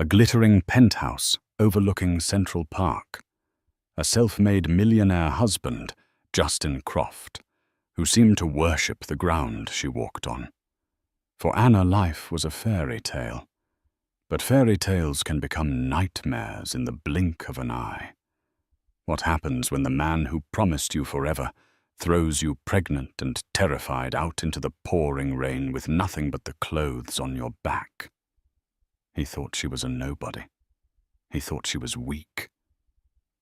a glittering penthouse overlooking Central Park, a self-made millionaire husband, Justin Croft, who seemed to worship the ground she walked on. For Anna, life was a fairy tale, but fairy tales can become nightmares in the blink of an eye. What happens when the man who promised you forever throws you pregnant and terrified out into the pouring rain with nothing but the clothes on your back? He thought she was a nobody. He thought she was weak.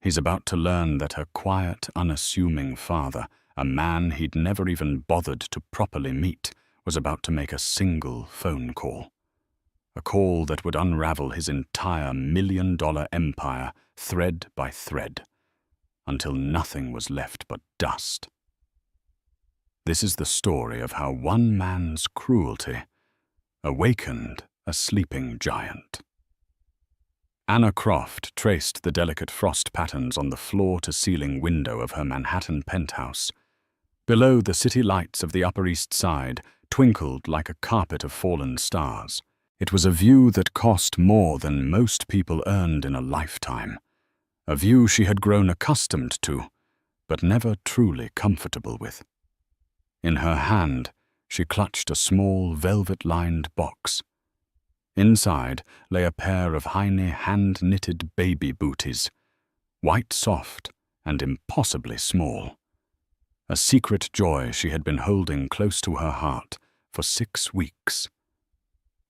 He's about to learn that her quiet, unassuming father, a man he'd never even bothered to properly meet, was about to make a single phone call. A call that would unravel his entire million-dollar empire thread by thread, until nothing was left but dust. This is the story of how one man's cruelty awakened a sleeping giant. Anna Croft traced the delicate frost patterns on the floor-to-ceiling window of her Manhattan penthouse. Below, the city lights of the Upper East Side twinkled like a carpet of fallen stars. It was a view that cost more than most people earned in a lifetime, a view she had grown accustomed to, but never truly comfortable with. In her hand, she clutched a small, velvet-lined box. Inside lay a pair of Heine hand-knitted baby booties, white soft and impossibly small. A secret joy she had been holding close to her heart for 6 weeks.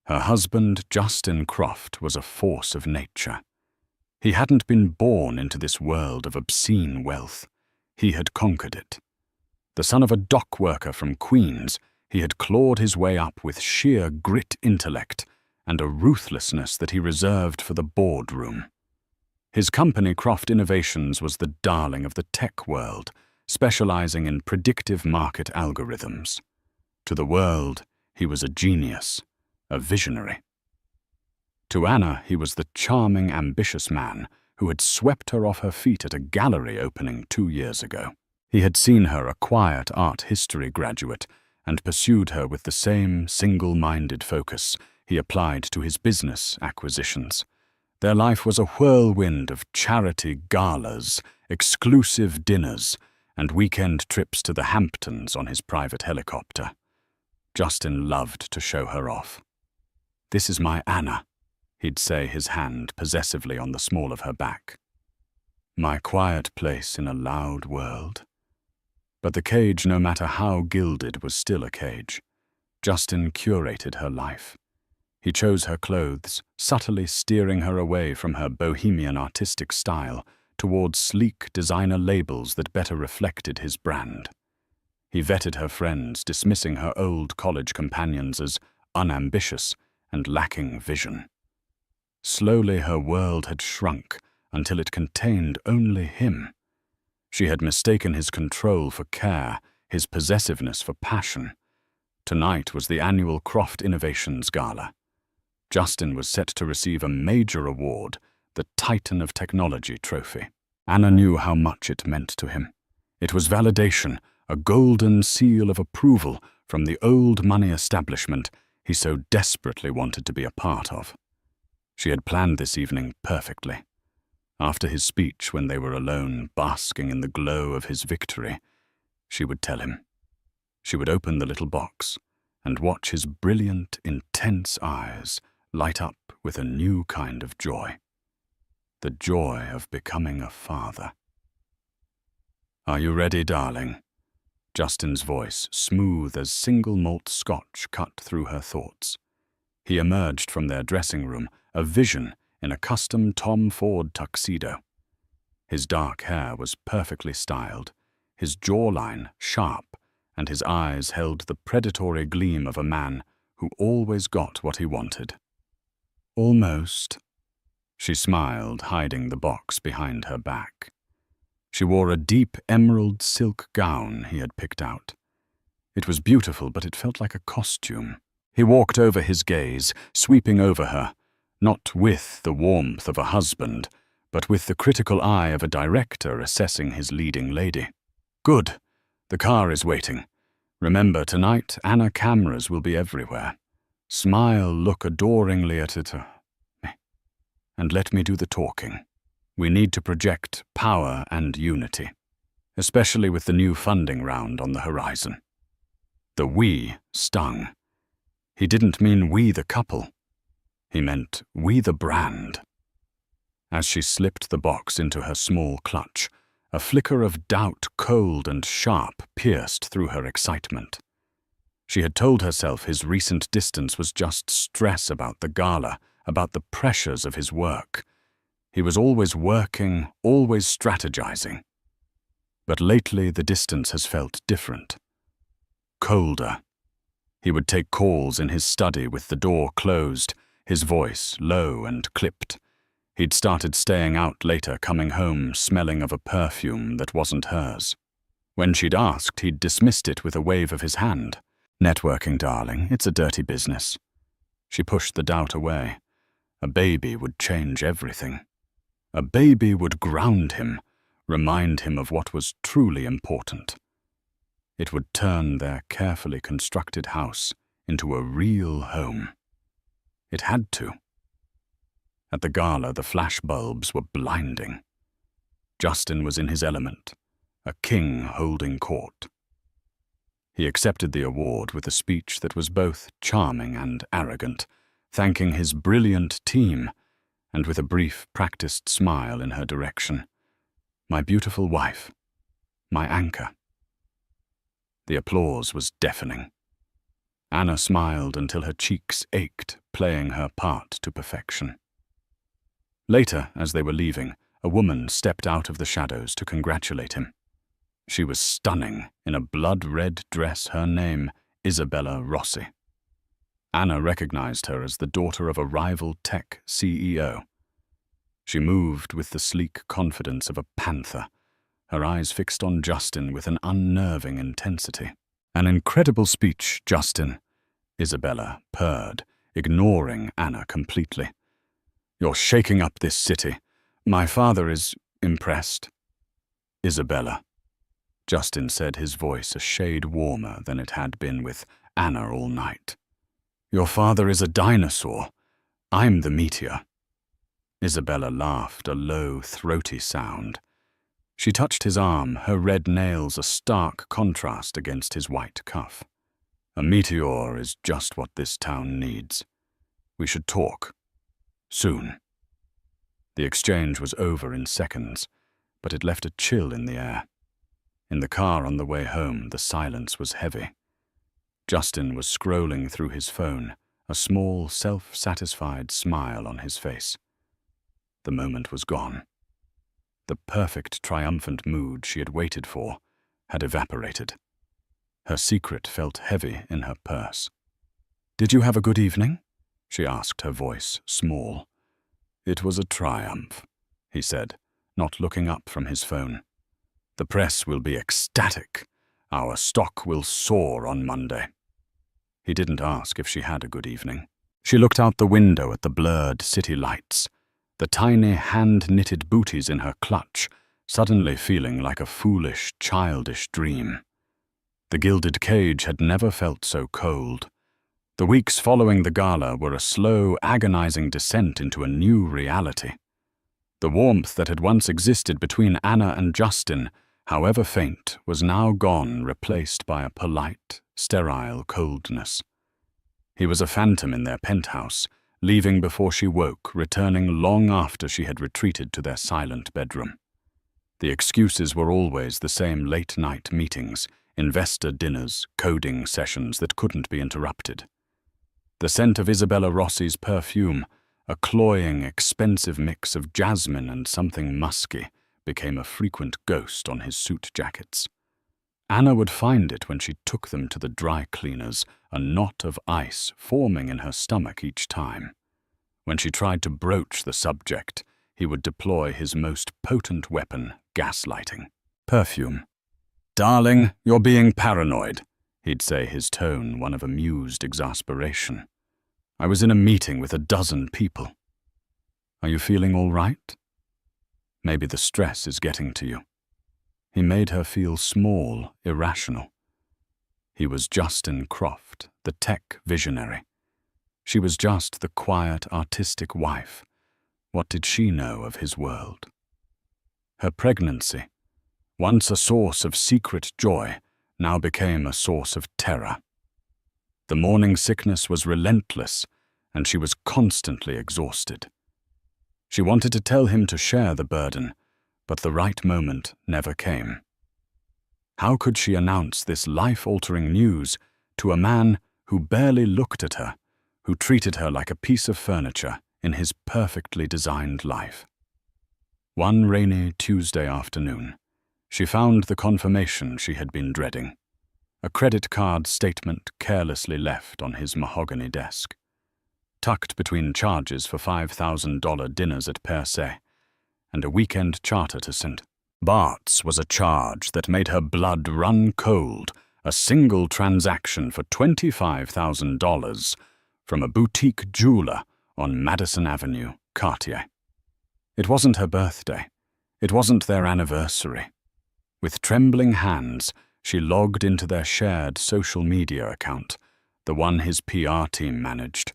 Her husband, Justin Croft, was a force of nature. He hadn't been born into this world of obscene wealth. He had conquered it. The son of a dock worker from Queens, he had clawed his way up with sheer grit intellect and a ruthlessness that he reserved for the boardroom. His company, Croft Innovations, was the darling of the tech world, specializing in predictive market algorithms. To the world, he was a genius, a visionary. To Anna, he was the charming, ambitious man who had swept her off her feet at a gallery opening 2 years ago. He had seen her a quiet art history graduate and pursued her with the same single-minded focus he applied to his business acquisitions. Their life was a whirlwind of charity galas, exclusive dinners, and weekend trips to the Hamptons on his private helicopter. Justin loved to show her off. "This is my Anna," he'd say, his hand possessively on the small of her back. "My quiet place in a loud world." But the cage, no matter how gilded, was still a cage. Justin curated her life. He chose her clothes, subtly steering her away from her bohemian artistic style towards sleek designer labels that better reflected his brand. He vetted her friends, dismissing her old college companions as unambitious and lacking vision. Slowly her world had shrunk until it contained only him. She had mistaken his control for care, his possessiveness for passion. Tonight was the annual Croft Innovations Gala. Justin was set to receive a major award, the Titan of Technology trophy. Anna knew how much it meant to him. It was validation, a golden seal of approval from the old money establishment he so desperately wanted to be a part of. She had planned this evening perfectly. After his speech, when they were alone, basking in the glow of his victory, she would tell him. She would open the little box and watch his brilliant, intense eyes light up with a new kind of joy. The joy of becoming a father. "Are you ready, darling?" Justin's voice, smooth as single malt scotch, cut through her thoughts. He emerged from their dressing room, a vision in a custom Tom Ford tuxedo. His dark hair was perfectly styled, his jawline sharp, and his eyes held the predatory gleam of a man who always got what he wanted. "Almost." She smiled, hiding the box behind her back. She wore a deep emerald silk gown he had picked out. It was beautiful, but it felt like a costume. He walked over his gaze, sweeping over her, not with the warmth of a husband, but with the critical eye of a director assessing his leading lady. "Good. The car is waiting. Remember, tonight, Anna, cameras will be everywhere. Smile, look adoringly at it. and let me do the talking. We need to project power and unity, especially with the new funding round on the horizon." The "we" stung. He didn't mean we the couple. He meant we the brand. As she slipped the box into her small clutch, a flicker of doubt, cold and sharp, pierced through her excitement. She had told herself his recent distance was just stress about the gala, about the pressures of his work. He was always working, always strategizing. But lately the distance has felt different. Colder. He would take calls in his study with the door closed, his voice low and clipped. He'd started staying out later, coming home smelling of a perfume that wasn't hers. When she'd asked, he'd dismissed it with a wave of his hand. "Networking, darling, it's a dirty business." She pushed the doubt away. A baby would change everything. A baby would ground him, remind him of what was truly important. It would turn their carefully constructed house into a real home. It had to. At the gala, the flashbulbs were blinding. Justin was in his element, a king holding court. He accepted the award with a speech that was both charming and arrogant, thanking his brilliant team, and with a brief, practiced smile in her direction. "My beautiful wife, my anchor." The applause was deafening. Anna smiled until her cheeks ached, playing her part to perfection. Later, as they were leaving, a woman stepped out of the shadows to congratulate him. She was stunning, in a blood-red dress, her name, Isabella Rossi. Anna recognized her as the daughter of a rival tech CEO. She moved with the sleek confidence of a panther, her eyes fixed on Justin with an unnerving intensity. "An incredible speech, Justin," Isabella purred, ignoring Anna completely. "You're shaking up this city. My father is impressed." "Isabella," Justin said, his voice a shade warmer than it had been with Anna all night. "Your father is a dinosaur. I'm the meteor." Isabella laughed, a low, throaty sound. She touched his arm, her red nails a stark contrast against his white cuff. "A meteor is just what this town needs. We should talk. Soon." The exchange was over in seconds, but it left a chill in the air. In the car on the way home, the silence was heavy. Justin was scrolling through his phone, a small, self-satisfied smile on his face. The moment was gone. The perfect, triumphant mood she had waited for had evaporated. Her secret felt heavy in her purse. "Did you have a good evening?" she asked, her voice small. "It was a triumph," he said, not looking up from his phone. "The press will be ecstatic. Our stock will soar on Monday." He didn't ask if she had a good evening. She looked out the window at the blurred city lights, the tiny hand-knitted booties in her clutch, suddenly feeling like a foolish, childish dream. The gilded cage had never felt so cold. The weeks following the gala were a slow, agonizing descent into a new reality. The warmth that had once existed between Anna and Justin, however faint, was now gone, replaced by a polite, sterile coldness. He was a phantom in their penthouse, leaving before she woke, returning long after she had retreated to their silent bedroom. The excuses were always the same late-night meetings, investor dinners, coding sessions that couldn't be interrupted. The scent of Isabella Rossi's perfume, a cloying, expensive mix of jasmine and something musky, became a frequent ghost on his suit jackets. Anna would find it when she took them to the dry cleaners, a knot of ice forming in her stomach each time. When she tried to broach the subject, he would deploy his most potent weapon, gaslighting. "Perfume. Darling, you're being paranoid," he'd say, his tone one of amused exasperation. "I was in a meeting with a dozen people. Are you feeling all right? Maybe the stress is getting to you." He made her feel small, irrational. He was Justin Croft, the tech visionary. She was just the quiet, artistic wife, What did she know of his world? Her pregnancy, once a source of secret joy, now became a source of terror. The morning sickness was relentless, and she was constantly exhausted. She wanted to tell him to share the burden, but the right moment never came. How could she announce this life-altering news to a man who barely looked at her, who treated her like a piece of furniture in his perfectly designed life? One rainy Tuesday afternoon, she found the confirmation she had been dreading, a credit card statement carelessly left on his mahogany desk. Tucked between charges for $5,000 dinners at Per Se and a weekend charter to St. Bart's was a charge that made her blood run cold, a single transaction for $25,000 from a boutique jeweler on Madison Avenue, Cartier. It wasn't her birthday. It wasn't their anniversary. With trembling hands, she logged into their shared social media account, the one his PR team managed,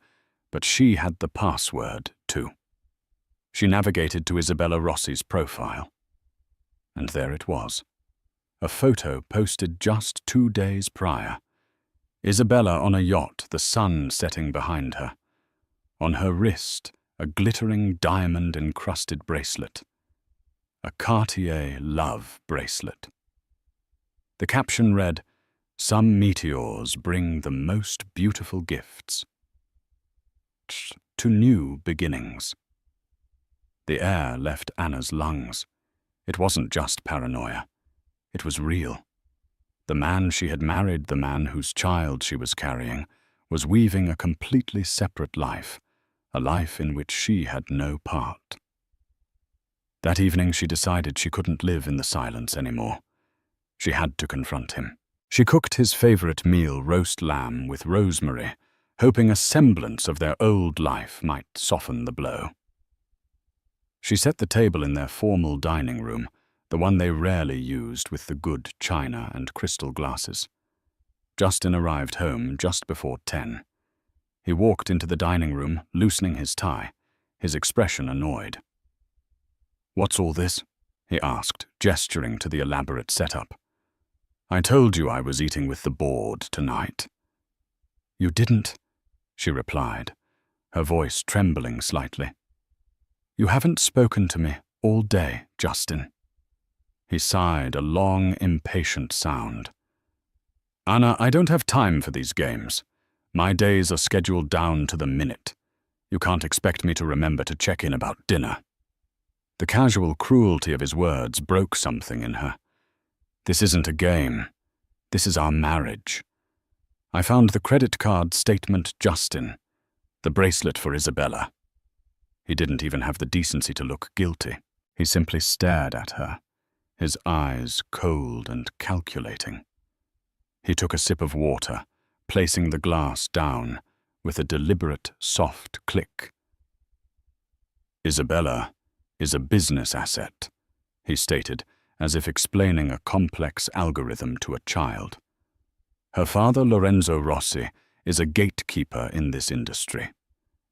but she had the password too. She navigated to Isabella Rossi's profile. And there it was, a photo posted just 2 days prior. Isabella on a yacht, the sun setting behind her. On her wrist, a glittering diamond-encrusted bracelet. A Cartier love bracelet. The caption read, "Some meteors bring the most beautiful gifts to new beginnings." The air left Anna's lungs. It wasn't just paranoia. It was real. The man she had married, the man whose child she was carrying, was weaving a completely separate life, a life in which she had no part. That evening she decided she couldn't live in the silence anymore. She had to confront him. She cooked his favorite meal, roast lamb with rosemary, hoping a semblance of their old life might soften the blow. She set the table in their formal dining room, the one they rarely used with the good china and crystal glasses. Justin arrived home just before 10. He walked into the dining room, loosening his tie, his expression annoyed. "What's all this?" he asked, gesturing to the elaborate setup. "I told you I was eating with the board tonight." "You didn't," she replied, her voice trembling slightly. "You haven't spoken to me all day, Justin." He sighed, a long, impatient sound. "Anna, I don't have time for these games. My days are scheduled down to the minute. You can't expect me to remember to check in about dinner." The casual cruelty of his words broke something in her. "This isn't a game. This is our marriage. I found the credit card statement, Justin, the bracelet for Isabella." He didn't even have the decency to look guilty. He simply stared at her, his eyes cold and calculating. He took a sip of water, placing the glass down with a deliberate, soft click. "Isabella is a business asset," he stated, as if explaining a complex algorithm to a child. "Her father, Lorenzo Rossi, is a gatekeeper in this industry.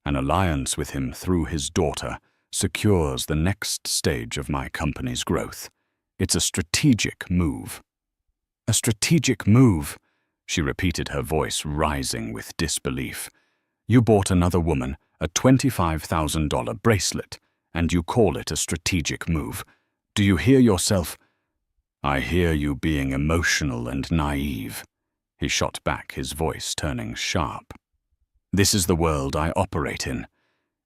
An alliance with him through his daughter secures the next stage of my company's growth. It's a strategic move." "A strategic move," she repeated, her voice rising with disbelief. "You bought another woman a $25,000 bracelet, and you call it a strategic move. Do you hear yourself?" "I hear you being emotional and naive," he shot back, his voice turning sharp. "This is the world I operate in.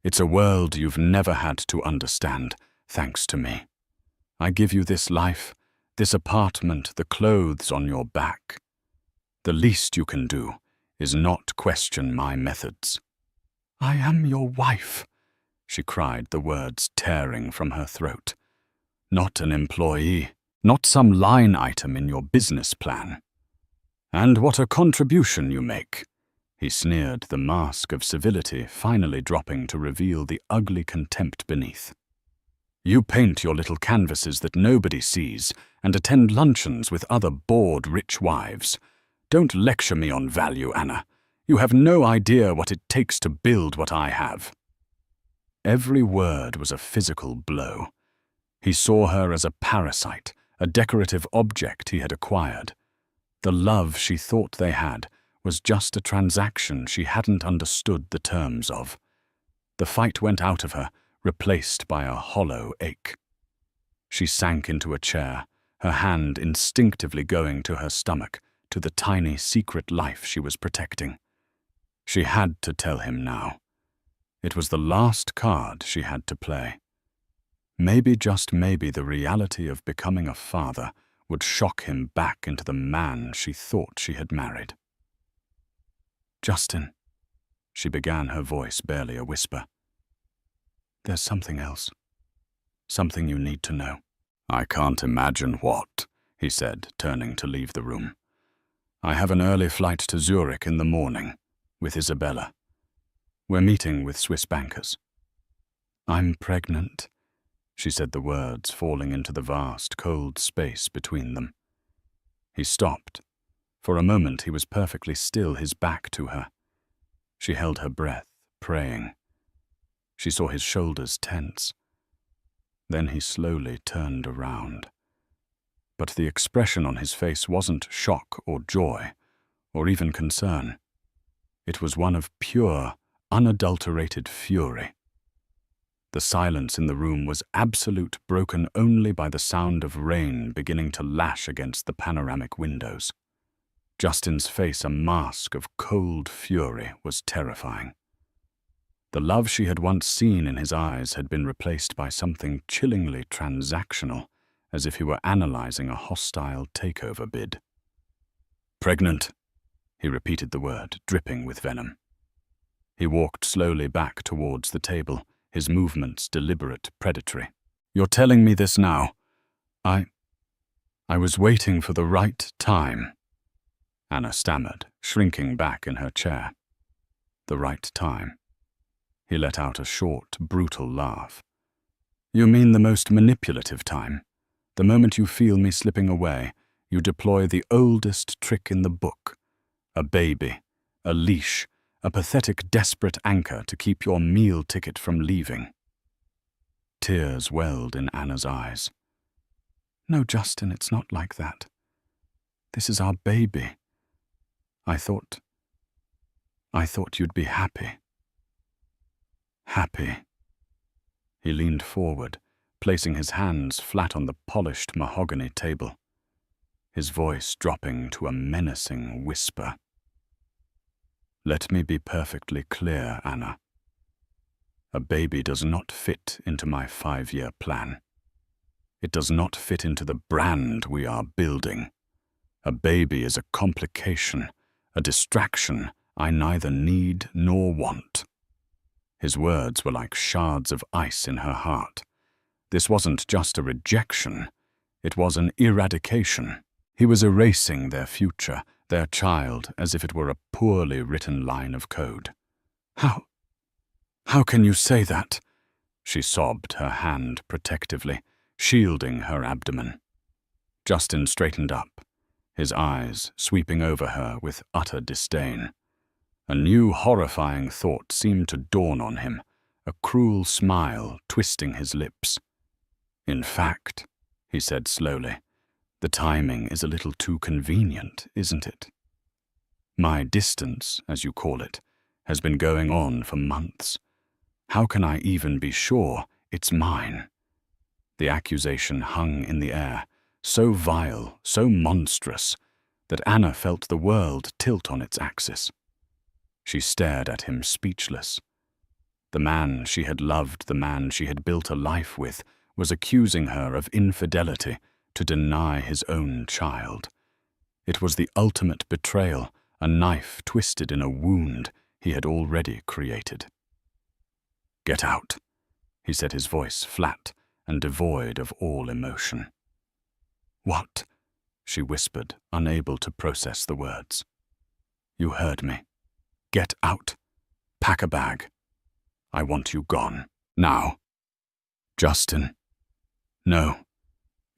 It's a world you've never had to understand, thanks to me. I give you this life, this apartment, the clothes on your back. The least you can do is not question my methods." "I am your wife," she cried, the words tearing from her throat. "Not an employee, not some line item in your business plan. And what a contribution you make," he sneered, the mask of civility finally dropping to reveal the ugly contempt beneath. "You paint your little canvases that nobody sees and attend luncheons with other bored rich wives. Don't lecture me on value, Anna. You have no idea what it takes to build what I have." Every word was a physical blow. He saw her as a parasite, a decorative object he had acquired. The love she thought they had was just a transaction she hadn't understood the terms of. The fight went out of her, replaced by a hollow ache. She sank into a chair, her hand instinctively going to her stomach, to the tiny secret life she was protecting. She had to tell him now. It was the last card she had to play. Maybe, just maybe, the reality of becoming a father would shock him back into the man she thought she had married. "Justin," she began, her voice barely a whisper. "There's something else. Something you need to know." "I can't imagine what," he said, turning to leave the room. "I have an early flight to Zurich in the morning, with Isabella. We're meeting with Swiss bankers." "I'm pregnant," she said, the words falling into the vast, cold space between them. He stopped. For a moment he was perfectly still, his back to her. She held her breath, praying. She saw his shoulders tense. Then he slowly turned around. But the expression on his face wasn't shock or joy, or even concern. It was one of pure, unadulterated fury. The silence in the room was absolute, broken only by the sound of rain beginning to lash against the panoramic windows. Justin's face, a mask of cold fury, was terrifying. The love she had once seen in his eyes had been replaced by something chillingly transactional, as if he were analyzing a hostile takeover bid. "Pregnant," he repeated the word, dripping with venom. He walked slowly back towards the table, his movements deliberate, predatory. "You're telling me this now? I was waiting for the right time," Anna stammered, shrinking back in her chair. "The right time." He let out a short, brutal laugh. "You mean the most manipulative time? The moment you feel me slipping away, you deploy the oldest trick in the book. A baby, a leash, a pathetic, desperate anchor to keep your meal ticket from leaving." Tears welled in Anna's eyes. "No, Justin, it's not like that. This is our baby. I thought you'd be happy." "Happy?" He leaned forward, placing his hands flat on the polished mahogany table, his voice dropping to a menacing whisper. "Let me be perfectly clear, Anna. A baby does not fit into my 5-year plan. It does not fit into the brand we are building. A baby is a complication, a distraction I neither need nor want." His words were like shards of ice in her heart. This wasn't just a rejection, it was an eradication. He was erasing their future, their child, as if it were a poorly written line of code. How can you say that?" She sobbed, her hand protectively, shielding her abdomen. Justin straightened up, his eyes sweeping over her with utter disdain. A new horrifying thought seemed to dawn on him, a cruel smile twisting his lips. "In fact," he said slowly, "the timing is a little too convenient, isn't it? My distance, as you call it, has been going on for months. How can I even be sure it's mine?" The accusation hung in the air, so vile, so monstrous, that Anna felt the world tilt on its axis. She stared at him, speechless. The man she had loved, the man she had built a life with, was accusing her of infidelity to deny his own child. It was the ultimate betrayal, a knife twisted in a wound he had already created. "Get out," he said, his voice flat and devoid of all emotion. "What?" she whispered, unable to process the words. "You heard me. Get out. Pack a bag. I want you gone. Now." "Justin." "No.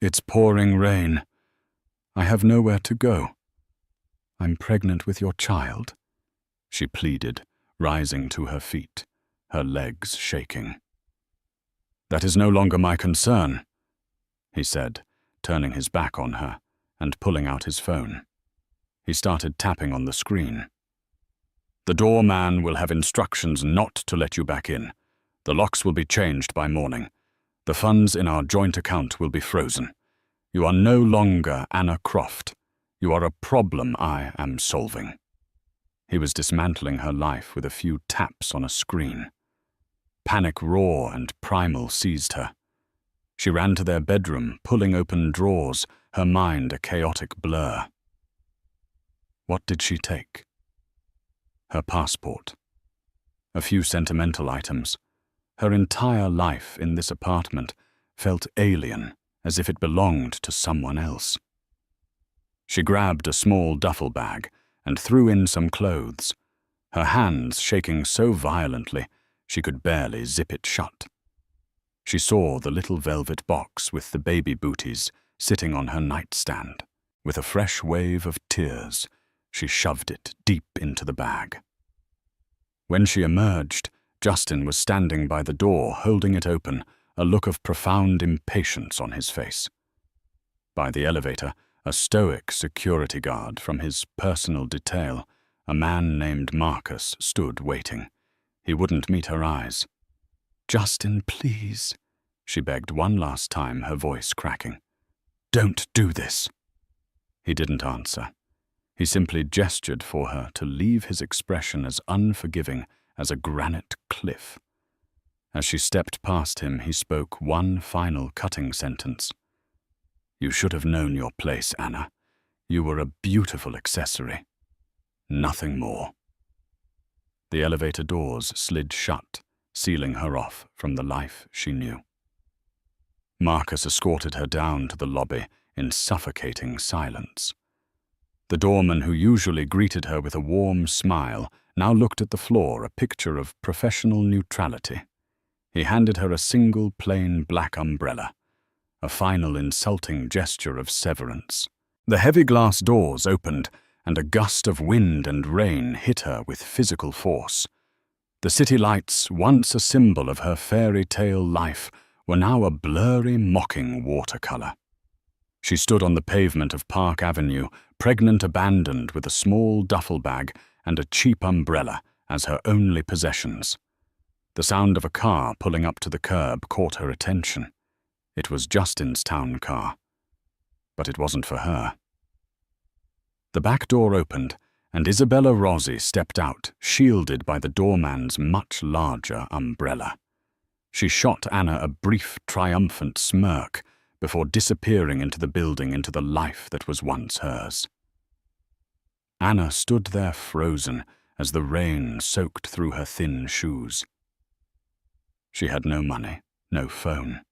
It's pouring rain. I have nowhere to go." "I'm pregnant with your child," she pleaded, rising to her feet, her legs shaking. "That is no longer my concern," he said, turning his back on her and pulling out his phone. He started tapping on the screen. "The doorman will have instructions not to let you back in. The locks will be changed by morning. The funds in our joint account will be frozen. You are no longer Anna Croft. You are a problem I am solving." He was dismantling her life with a few taps on a screen. Panic raw and primal seized her. She ran to their bedroom, pulling open drawers, her mind a chaotic blur. What did she take? Her passport. A few sentimental items. Her entire life in this apartment felt alien, as if it belonged to someone else. She grabbed a small duffel bag and threw in some clothes, her hands shaking so violently she could barely zip it shut. She saw the little velvet box with the baby booties sitting on her nightstand. With a fresh wave of tears, she shoved it deep into the bag. When she emerged, Justin was standing by the door, holding it open, a look of profound impatience on his face. By the elevator, a stoic security guard from his personal detail, a man named Marcus, stood waiting. He wouldn't meet her eyes. "Justin, please," she begged one last time, her voice cracking. "Don't do this." He didn't answer. He simply gestured for her to leave his expression as unforgiving as a granite cliff. As she stepped past him, he spoke one final cutting sentence. "You should have known your place, Anna. You were a beautiful accessory. Nothing more." The elevator doors slid shut, sealing her off from the life she knew. Marcus escorted her down to the lobby in suffocating silence. The doorman, who usually greeted her with a warm smile, now looked at the floor, a picture of professional neutrality. He handed her a single plain black umbrella, a final insulting gesture of severance. The heavy glass doors opened, and a gust of wind and rain hit her with physical force. The city lights, once a symbol of her fairy tale life, were now a blurry, mocking watercolor. She stood on the pavement of Park Avenue, pregnant abandoned, with a small duffel bag and a cheap umbrella as her only possessions. The sound of a car pulling up to the curb caught her attention. It was Justin's town car, but it wasn't for her. The back door opened, and Isabella Rossi stepped out, shielded by the doorman's much larger umbrella. She shot Anna a brief, triumphant smirk before disappearing into the building, into the life that was once hers. Anna stood there frozen as the rain soaked through her thin shoes. She had no money, no phone.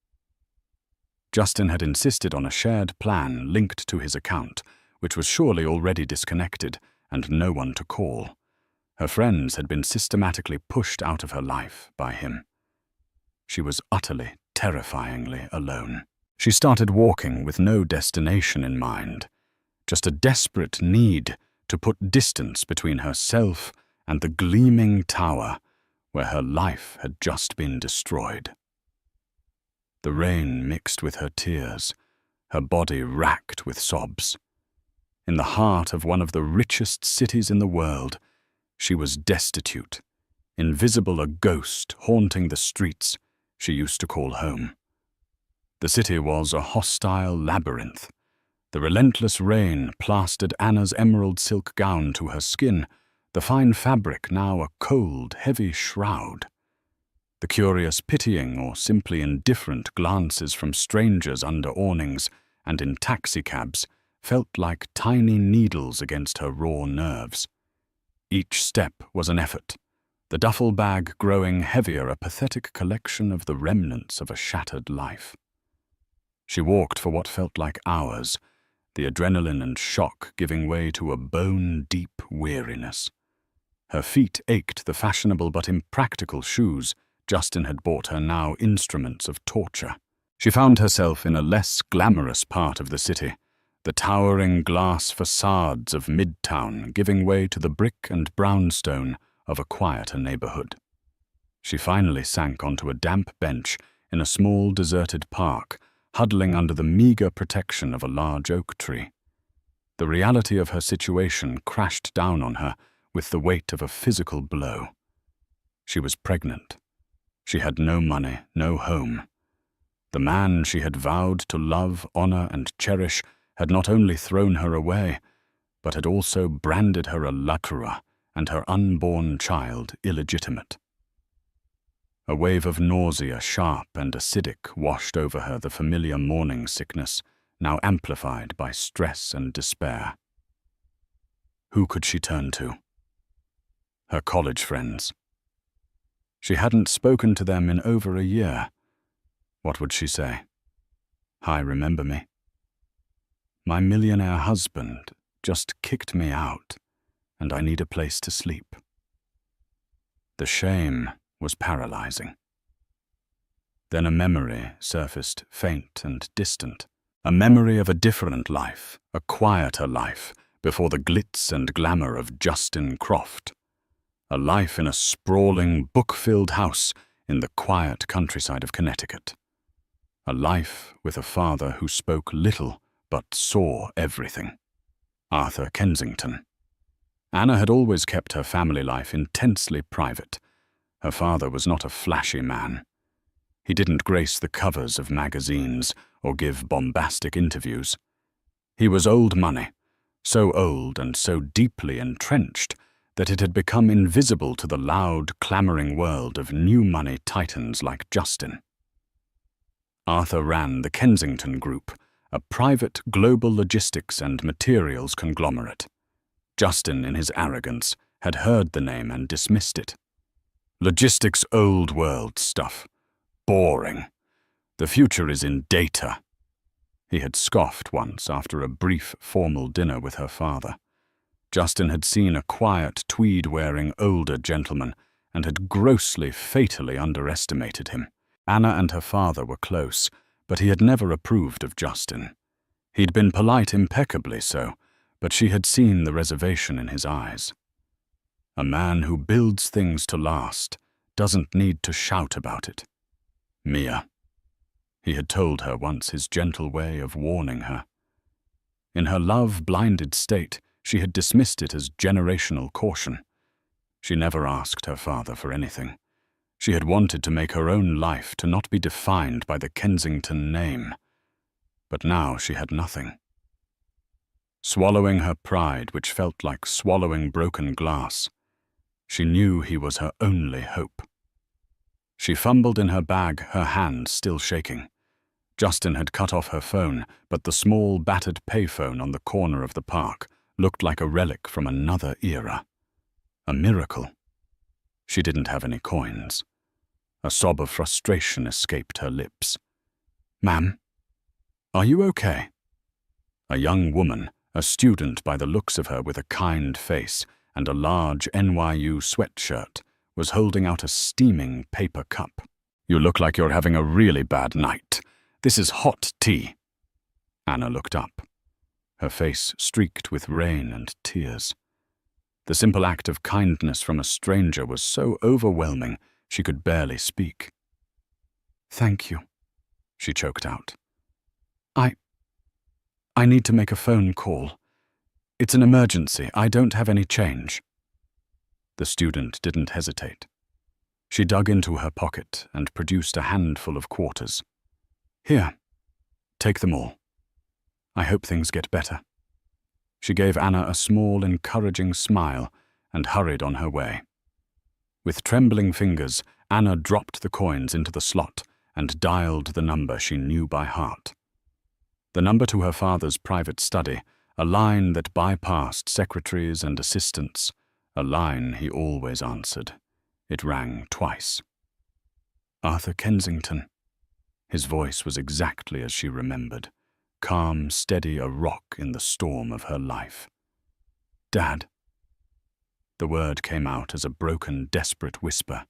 Justin had insisted on a shared plan linked to his account, which was surely already disconnected, and no one to call. Her friends had been systematically pushed out of her life by him. She was utterly, terrifyingly alone. She started walking with no destination in mind, just a desperate need to put distance between herself and the gleaming tower where her life had just been destroyed. The rain mixed with her tears, her body racked with sobs. In the heart of one of the richest cities in the world, she was destitute, invisible, a ghost haunting the streets she used to call home. The city was a hostile labyrinth. The relentless rain plastered Anna's emerald silk gown to her skin, the fine fabric now a cold, heavy shroud. The curious, pitying, or simply indifferent glances from strangers under awnings and in taxicabs felt like tiny needles against her raw nerves. Each step was an effort, the duffel bag growing heavier, a pathetic collection of the remnants of a shattered life. She walked for what felt like hours, the adrenaline and shock giving way to a bone-deep weariness. Her feet ached, the fashionable but impractical shoes Justin had bought her now instruments of torture. She found herself in a less glamorous part of the city, the towering glass facades of Midtown giving way to the brick and brownstone of a quieter neighborhood. She finally sank onto a damp bench in a small deserted park, huddling under the meager protection of a large oak tree. The reality of her situation crashed down on her with the weight of a physical blow. She was pregnant. She had no money, no home. The man she had vowed to love, honor, and cherish had not only thrown her away, but had also branded her a lacra and her unborn child illegitimate. A wave of nausea, sharp and acidic, washed over her, the familiar morning sickness, now amplified by stress and despair. Who could she turn to? Her college friends. She hadn't spoken to them in over a year. What would she say? Hi, remember me? My millionaire husband just kicked me out, and I need a place to sleep. The shame was paralyzing. Then a memory surfaced, faint and distant. A memory of a different life, a quieter life, before the glitz and glamour of Justin Croft. A life in a sprawling, book-filled house in the quiet countryside of Connecticut. A life with a father who spoke little but saw everything. Arthur Kensington. Anna had always kept her family life intensely private. Her father was not a flashy man. He didn't grace the covers of magazines or give bombastic interviews. He was old money, so old and so deeply entrenched that it had become invisible to the loud, clamoring world of new money titans like Justin. Arthur ran the Kensington Group, a private global logistics and materials conglomerate. Justin, in his arrogance, had heard the name and dismissed it. Logistics old world stuff. Boring. The future is in data. He had scoffed once after a brief formal dinner with her father. Justin had seen a quiet, tweed-wearing older gentleman and had grossly, fatally underestimated him. Anna and her father were close, but he had never approved of Justin. He'd been polite impeccably so, but she had seen the reservation in his eyes. A man who builds things to last doesn't need to shout about it. Mia. He had told her once, his gentle way of warning her. In her love-blinded state, she had dismissed it as generational caution. She never asked her father for anything. She had wanted to make her own life to not be defined by the Kensington name. But now she had nothing. Swallowing her pride, which felt like swallowing broken glass, she knew he was her only hope. She fumbled in her bag, her hand still shaking. Justin had cut off her phone, but the small, battered payphone on the corner of the park looked like a relic from another era. A miracle. She didn't have any coins. A sob of frustration escaped her lips. "Ma'am, are you okay?" A young woman, a student by the looks of her with a kind face and a large NYU sweatshirt, was holding out a steaming paper cup. "You look like you're having a really bad night. This is hot tea." Anna looked up. Her face streaked with rain and tears. The simple act of kindness from a stranger was so overwhelming she could barely speak. "Thank you," she choked out. I need to make a phone call. It's an emergency. I don't have any change." The student didn't hesitate. She dug into her pocket and produced a handful of quarters. "Here, take them all. I hope things get better." She gave Anna a small, encouraging smile and hurried on her way. With trembling fingers, Anna dropped the coins into the slot and dialed the number she knew by heart. The number to her father's private study, a line that bypassed secretaries and assistants, a line he always answered. It rang twice. Arthur Kensington. His voice was exactly as she remembered, calm, steady, a rock in the storm of her life. "Dad." The word came out as a broken, desperate whisper.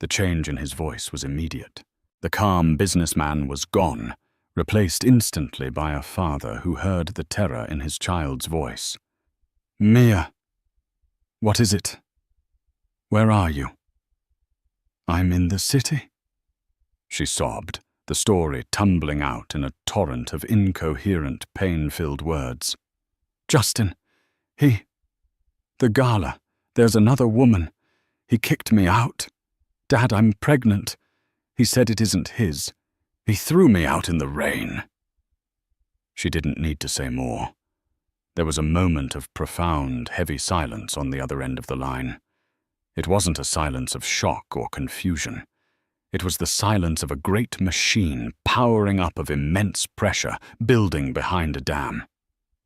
The change in his voice was immediate. The calm businessman was gone, replaced instantly by a father who heard the terror in his child's voice. "Mia, what is it? Where are you?" "I'm in the city." she sobbed, the story tumbling out in a torrent of incoherent, pain-filled words. "Justin, the gala, there's another woman. He kicked me out. Dad, I'm pregnant. He said it isn't his. He threw me out in the rain." She didn't need to say more. There was a moment of profound, heavy silence on the other end of the line. It wasn't a silence of shock or confusion. It was the silence of a great machine powering up of immense pressure, building behind a dam.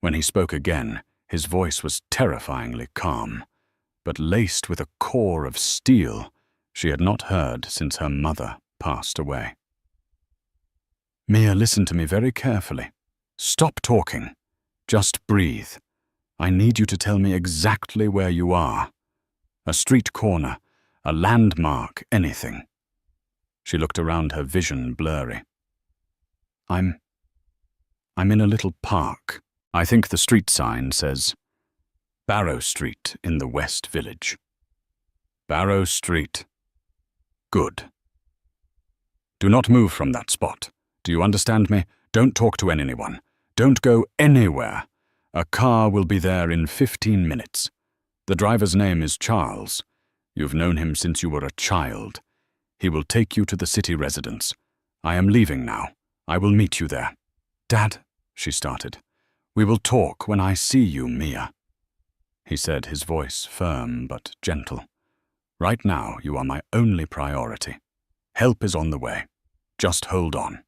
When he spoke again, his voice was terrifyingly calm, but laced with a core of steel she had not heard since her mother passed away. "Mia, listen to me very carefully. Stop talking. Just breathe. I need you to tell me exactly where you are. A street corner, a landmark, anything." She looked around, her vision blurry. I'm in a little park. I think the street sign says Barrow Street in the West Village." "Barrow Street. Good. Do not move from that spot. Do you understand me? Don't talk to anyone. Don't go anywhere. A car will be there in 15 minutes. The driver's name is Charles. You've known him since you were a child. He will take you to the city residence. I am leaving now. I will meet you there." "Dad," she started. "We will talk when I see you, Mia," he said, his voice firm but gentle. "Right now, you are my only priority. Help is on the way. Just hold on."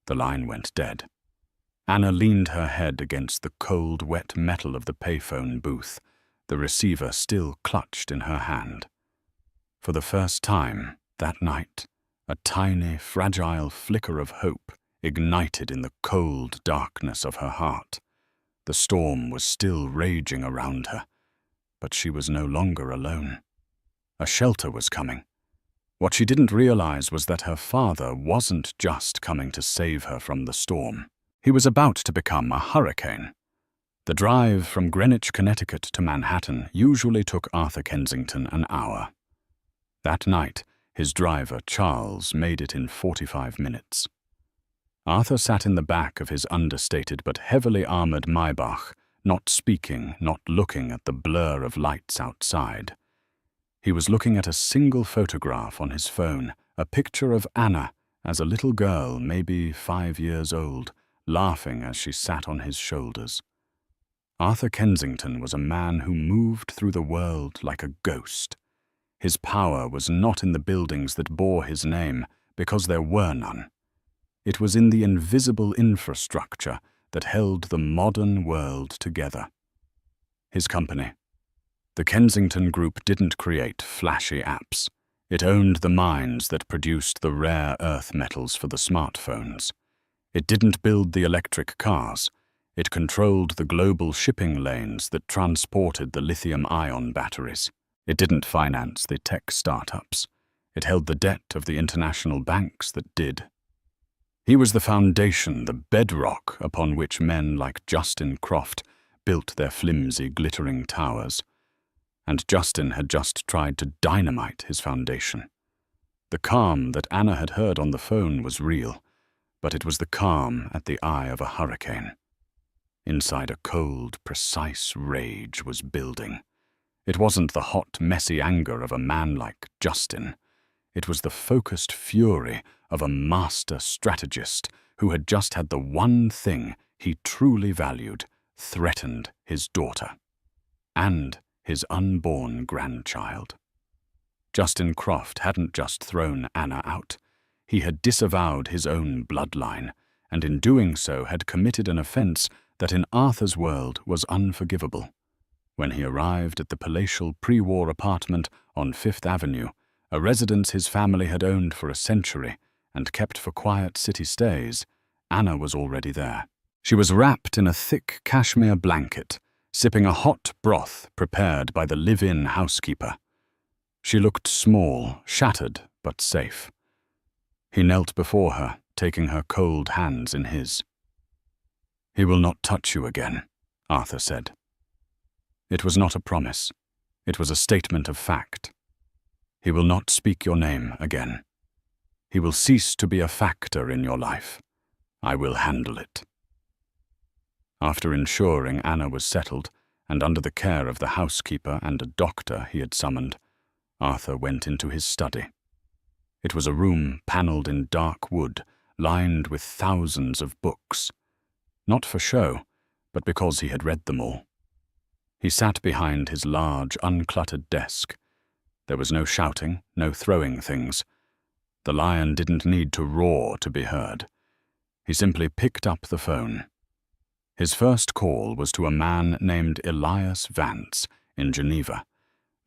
The line went dead. Anna leaned her head against the cold, wet metal of the payphone booth, the receiver still clutched in her hand. For the first time that night, a tiny, fragile flicker of hope ignited in the cold darkness of her heart. The storm was still raging around her, but she was no longer alone. A shelter was coming. What she didn't realize was that her father wasn't just coming to save her from the storm. He was about to become a hurricane. The drive from Greenwich, Connecticut to Manhattan usually took Arthur Kensington an hour. That night, his driver, Charles, made it in 45 minutes. Arthur sat in the back of his understated but heavily armored Maybach, not speaking, not looking at the blur of lights outside. He was looking at a single photograph on his phone, a picture of Anna as a little girl, maybe 5 years old, laughing as she sat on his shoulders. Arthur Kensington was a man who moved through the world like a ghost. His power was not in the buildings that bore his name, because there were none. It was in the invisible infrastructure that held the modern world together. His company. The Kensington Group didn't create flashy apps. It owned the mines that produced the rare earth metals for the smartphones. It didn't build the electric cars. It controlled the global shipping lanes that transported the lithium-ion batteries. It didn't finance the tech startups. It held the debt of the international banks that did. He was the foundation, the bedrock upon which men like Justin Croft built their flimsy, glittering towers. And Justin had just tried to dynamite his foundation. The calm that Anna had heard on the phone was real, but it was the calm at the eye of a hurricane. Inside, a cold, precise rage was building. It wasn't the hot, messy anger of a man like Justin. It was the focused fury of a master strategist who had just had the one thing he truly valued threatened his daughter. And his unborn grandchild. Justin Croft hadn't just thrown Anna out. He had disavowed his own bloodline, and in doing so had committed an offense that in Arthur's world was unforgivable. When he arrived at the palatial pre-war apartment on Fifth Avenue, a residence his family had owned for a century and kept for quiet city stays, Anna was already there. She was wrapped in a thick cashmere blanket, sipping a hot broth prepared by the live-in housekeeper. She looked small, shattered, but safe. He knelt before her, taking her cold hands in his. "He will not touch you again," Arthur said. It was not a promise. It was a statement of fact. "He will not speak your name again." He will cease to be a factor in your life. I will handle it." After ensuring Anna was settled and under the care of the housekeeper and a doctor he had summoned, Arthur went into his study. It was a room panelled in dark wood, lined with thousands of books. Not for show, but because he had read them all. He sat behind his large, uncluttered desk. There was no shouting, no throwing things. The lion didn't need to roar to be heard. He simply picked up the phone. His first call was to a man named Elias Vance in Geneva,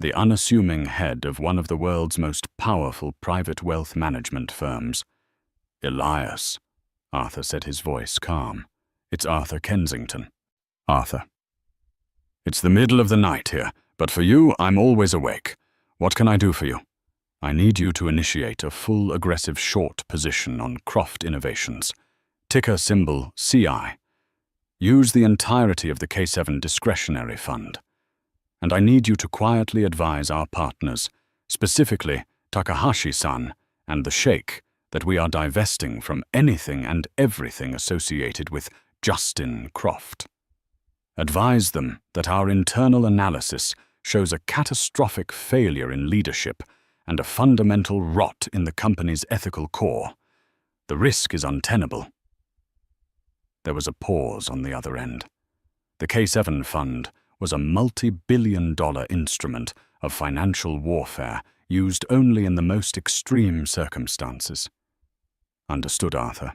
the unassuming head of one of the world's most powerful private wealth management firms. "Elias," Arthur said, his voice calm. "It's Arthur Kensington." "Arthur." "It's the middle of the night here, but for you, I'm always awake. What can I do for you?" "I need you to initiate a full aggressive short position on Croft Innovations. Ticker symbol CI. Use the entirety of the K7 discretionary fund. And I need you to quietly advise our partners, specifically Takahashi-san and the Sheikh, that we are divesting from anything and everything associated with Justin Croft. Advise them that our internal analysis shows a catastrophic failure in leadership and a fundamental rot in the company's ethical core. The risk is untenable." There was a pause on the other end. The K7 fund was a multi-billion-dollar instrument of financial warfare used only in the most extreme circumstances. "Understood, Arthur.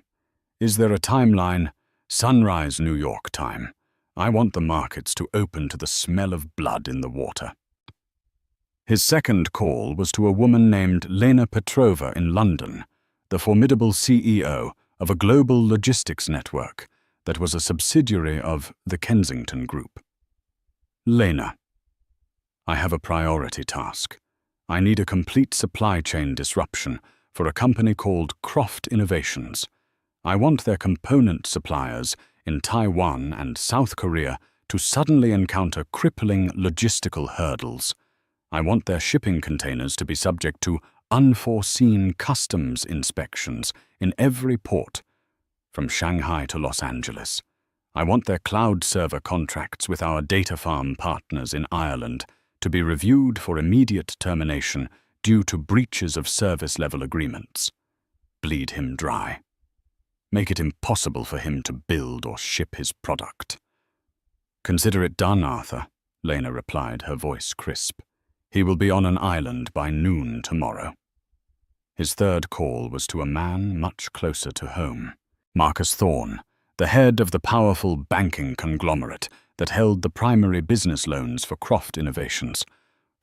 Is there a timeline? Sunrise, New York time. I want the markets to open to the smell of blood in the water." His second call was to a woman named Lena Petrova in London, the formidable CEO of a global logistics network that was a subsidiary of the Kensington Group. "Lena, I have a priority task. I need a complete supply chain disruption for a company called Croft Innovations. I want their component suppliers in Taiwan and South Korea to suddenly encounter crippling logistical hurdles. I want their shipping containers to be subject to unforeseen customs inspections in every port, from Shanghai to Los Angeles. I want their cloud server contracts with our data farm partners in Ireland to be reviewed for immediate termination due to breaches of service-level agreements. Bleed him dry. Make it impossible for him to build or ship his product." "Consider it done, Arthur," Lena replied, her voice crisp. "He will be on an island by noon tomorrow." His third call was to a man much closer to home. Marcus Thorne, the head of the powerful banking conglomerate that held the primary business loans for Croft Innovations.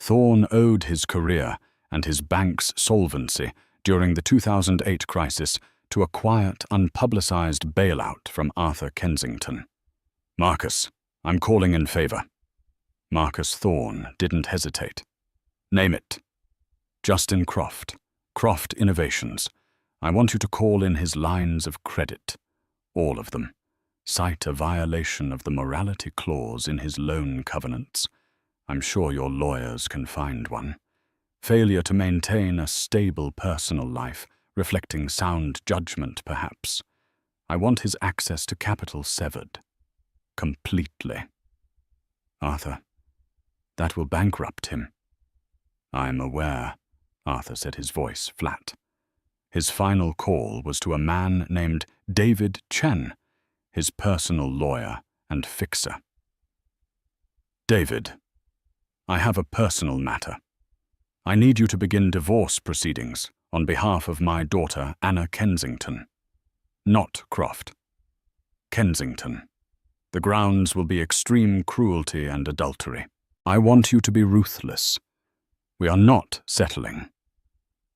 Thorne owed his career and his bank's solvency during the 2008 crisis to a quiet, unpublicized bailout from Arthur Kensington. "Marcus, I'm calling in favor." Marcus Thorne didn't hesitate. "Name it." "Justin Croft. Croft Innovations. I want you to call in his lines of credit. All of them. Cite a violation of the morality clause in his loan covenants. I'm sure your lawyers can find one. Failure to maintain a stable personal life, reflecting sound judgment perhaps. I want his access to capital severed. Completely." "Arthur, that will bankrupt him." "I'm aware," Arthur said, his voice flat. His final call was to a man named David Chen, his personal lawyer and fixer. "David, I have a personal matter. I need you to begin divorce proceedings on behalf of my daughter Anna Kensington. Not Croft. Kensington. The grounds will be extreme cruelty and adultery. I want you to be ruthless. We are not settling.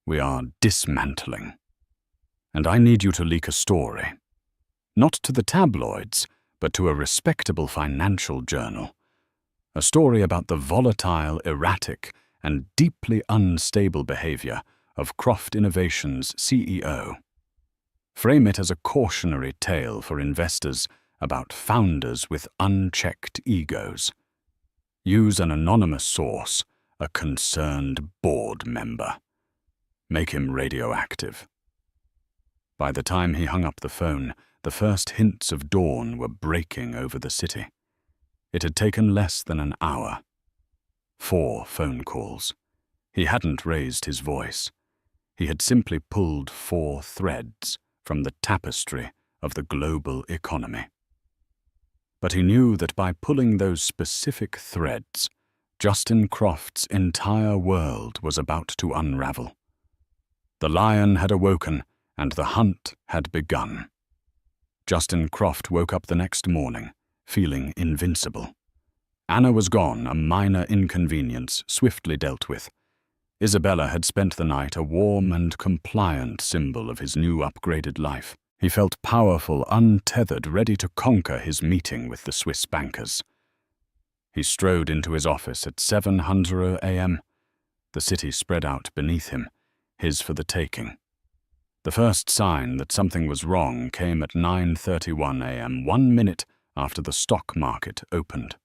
We are dismantling. And I need you to leak a story. Not to the tabloids, but to a respectable financial journal. A story about the volatile, erratic, and deeply unstable behavior of Croft Innovations' CEO. Frame it as a cautionary tale for investors about founders with unchecked egos. Use an anonymous source, a concerned board member. Make him radioactive. By the time he hung up the phone, the first hints of dawn were breaking over the city. It had taken less than an hour. 4 phone calls. He hadn't raised his voice. He had simply pulled 4 threads from the tapestry of the global economy. But he knew that by pulling those specific threads, Justin Croft's entire world was about to unravel. The lion had awoken, and the hunt had begun. Justin Croft woke up the next morning, feeling invincible. Anna was gone, a minor inconvenience swiftly dealt with. Isabella had spent the night, a warm and compliant symbol of his new upgraded life. He felt powerful, untethered, ready to conquer his meeting with the Swiss bankers. He strode into his office at 7:00 a.m. The city spread out beneath him, his for the taking. The first sign that something was wrong came at 9:31 a.m., 1 minute after the stock market opened.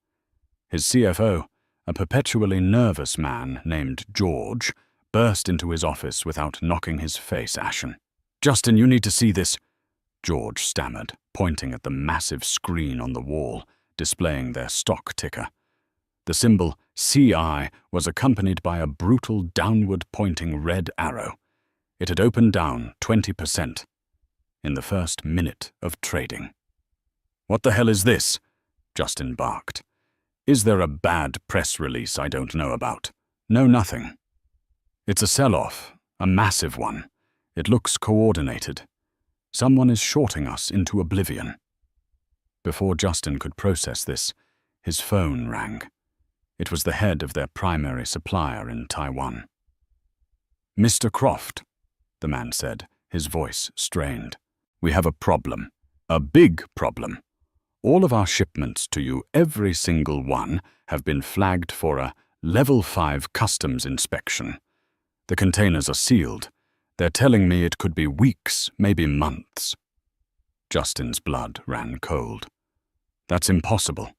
His CFO, a perpetually nervous man named George, burst into his office without knocking his face ashen. "Justin, you need to see this," George stammered, pointing at the massive screen on the wall, displaying their stock ticker. The symbol CI was accompanied by a brutal downward-pointing red arrow. It had opened down 20% in the first minute of trading. "What the hell is this?" Justin barked. "Is there a bad press release I don't know about?" "No, nothing. It's a sell-off, a massive one. It looks coordinated. Someone is shorting us into oblivion." Before Justin could process this, his phone rang. It was the head of their primary supplier in Taiwan. "Mr. Croft," the man said, his voice strained. "We have a problem. A big problem. All of our shipments to you, every single one, have been flagged for a Level 5 customs inspection. The containers are sealed. They're telling me it could be weeks, maybe months." Justin's blood ran cold. "That's impossible.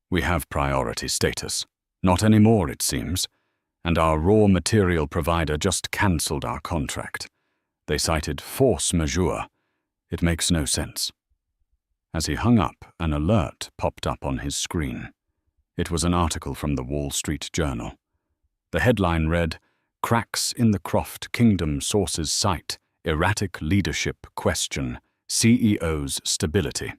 We have priority status. Not anymore, it seems. And our raw material provider just cancelled our contract. They cited force majeure. It makes no sense." As he hung up, an alert popped up on his screen. It was an article from the Wall Street Journal. The headline read, "Cracks in the Croft Kingdom Sources Cite Erratic Leadership Question CEO's Stability."